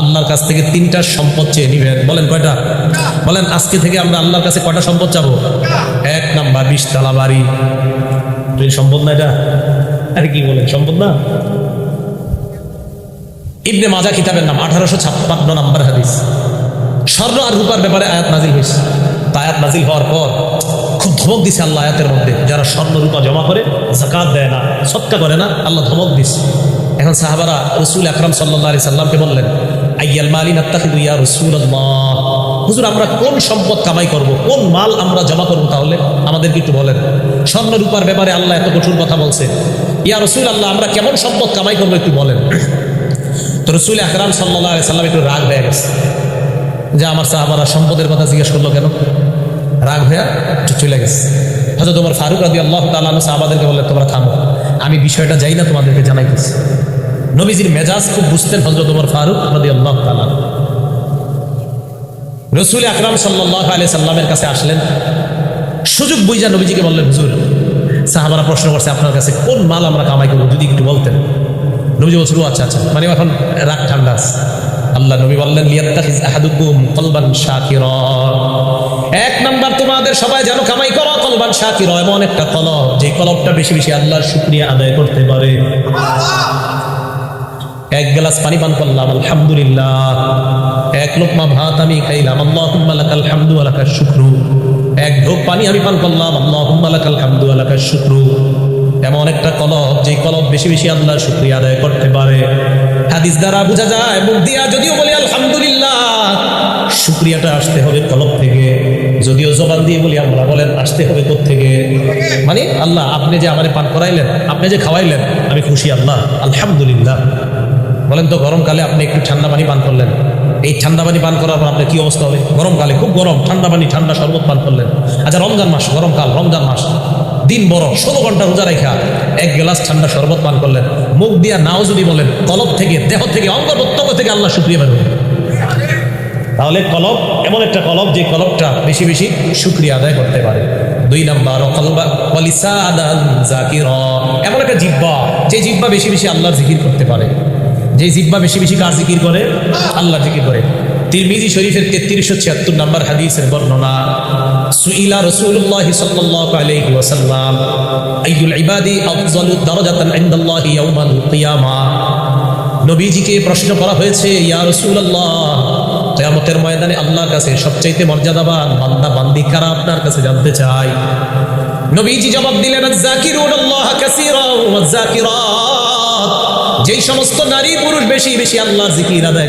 আল্লাহর কাছ থেকে 3টা সম্পদ চেয়ে নিবেন। বলেন কয়টা? বলেন আজকে থেকে আমরা আল্লাহর কাছে কয়টা সম্পদ চাবো? 1 নাম্বার 20 তলা বাড়ি। সম্পদ না এটা? আরে কি বলেন, সম্পদ না? ইবনে মাজাহ কিতাবের নাম, 1856 নম্বর হাদিস। স্বর্ণ আর রূপার ব্যাপারে আয়াত নাজিল হয়েছে। তা আয়াত নাজিল হওয়ার পর খুব ধমক দিছে আল্লাহ আয়াতের মধ্যে, যারা স্বর্ণ রূপা জমা করে, যাকাত দেয় না, সদকা করে না, আল্লাহ ধমক দিছে। এখন সাহাবারা রাসূল আকরাম সাল্লাল্লাহু আলাইহি সাল্লামকে বললেন, আইয়াল মালি নাত্তাখিযু ইয়া রাসূলুল্লাহ, হুজুর আমরা কোন সম্পদ কামাই করব, কোন মাল আমরা জমা করব, তাহলে আমাদেরকে একটু বলেন। স্বর্ণ রূপার ব্যাপারে আল্লাহ এত কঠোর কথা বলছে, ইয়া রাসূলুল্লাহ আমরা কেমন সম্পদ কামাই করবো একটু বলেন। তো রাসূল আকরাম সাল্লাল্লাহু আলাইহি সাল্লাম একটু রাগ হয়ে গেছে যে আমার সাহাবারা সম্পদের কথা জিজ্ঞেস করলো কেন, রাগ হয়ে চলে গেছে। হযরত ওমর ফারুক রাদিয়াল্লাহু তাআলা আনহু সাহাবাদেরকে বললেন, তোমরা থামো, আমি বিষয়টা যাই না তোমাদেরকে জানাইতেছি। নবীজির মেজাজ খুব বুঝতেন হযরত ওমর ফারুক রাদিয়াল্লাহু তাআলা। রাসূল আকরাম সাল্লাল্লাহু আলাইহি সাল্লামের কাছে আসলেন, সুযোগ বুঝা নবীজিকে বললেন, হুজুর সাহাবারা প্রশ্ন করছে আপনার কাছে কোন মাল আমরা কামাই করবো, যদি একটু বলতেন। নবীজি বলছিল আচ্ছা আচ্ছা, মানে এখন রাগ ঠান্ডা আছে। আল্লাহ নবী বললেন, লিয়াত্তাখিজ আহাদুকুম কলবান শাকিরা, 1 নাম্বার তোমাদের সবাই যেন কামাই করো কলবান শাকিরা, এমন একটা কলব যে কলবটা বেশি বেশি আল্লাহর শুকরিয়া আদায় করতে পারে। 1 গ্লাস পানি পান করলাম আলহামদুলিল্লাহ, 1 লোকমা ভাত আমি খাইলাম আল্লাহুম্মা লাকাল হামদু ওয়া লাকাশ শুকরু, 1 ঢোক পানি আমি পান করলাম আল্লাহুম্মা লাকাল হামদু ওয়া লাকাশ শুকরু। এমন একটা কলব যে কলব বেশি বেশি আল্লাহর শুকরিয়া আদায় করতে পারে। হাদিস দ্বারা বোঝা যায়, মুখ দিয়া যদিও বলি আলহামদুলিল্লাহ, শুকরিয়াটা আসতে হবে কলব থেকে। যদিও জবান দিয়ে বলি আমরা, বলেন আসতে হবে কোত্থেকে? মানে আল্লাহ আপনি যে আমারে পান করাইলেন, আপনি যে খাওয়াইলেন, আমি খুশি আল্লাহ, আলহামদুলিল্লাহ। বলেন তো গরমকালে আপনি একটু ঠান্ডা পানি পান করলেন, এই ঠান্ডা পানি পান করার পর আপনার কি অবস্থা হবে? গরমকালে খুব গরম, ঠান্ডা পানি, ঠান্ডা শরবত পান করলেন। আচ্ছা রমজান মাস, গরমকাল, রমজান মাস, দিন বড়, 16 ঘন্টা রোজা রাখা 1 গ্লাস ঠান্ডা শরবত পান করলেন, মুখ দিয়া নাও যদি বলেন, কলব থেকে, দেহ থেকে, অঙ্গ প্রত্যঙ্গ থেকে আল্লাহ শুকরিয়া পাবেন। তাহলে কলব এমন একটা কলব যে কলবটা বেশি বেশি শুকরিয়া আদায় করতে পারে। 2 নাম্বার কলবা ওয়ালিসাদান যাকিরা, এমন একটা জিহ্বা যে জিহ্বা বেশি বেশি আল্লাহর জিকির করতে পারে, যে জিহ্বা বেশি বেশি কার জিকির করে? আল্লাহর জিকির করে। তিরমিজি শরীফের 3376 নম্বর হাদিসের বর্ণনা, সুইলা রাসূলুল্লাহ সাল্লাল্লাহু আলাইহি ওয়াসাল্লাম আইয়ুল ইবাদি আফযালু দারাজাতান ইনদাল্লাহি ইয়াউমাল কিয়ামা, নবীজিকে প্রশ্ন করা হয়েছে, ইয়া রাসূলুল্লাহ কিয়ামতের ময়দানে আল্লাহর কাছে সবচাইতে মর্যাদাবান বান্দা বান্দি কারা আপনার কাছে জানতে চাই। নবীজি জবাব দিলেন, আয-যাকিরুনাল্লাহ কাসীরা ওয়াজ-যাকিরাত, যেই সমস্ত নারী পুরুষ বেশি বেশি আল্লাহর জিকির আদায়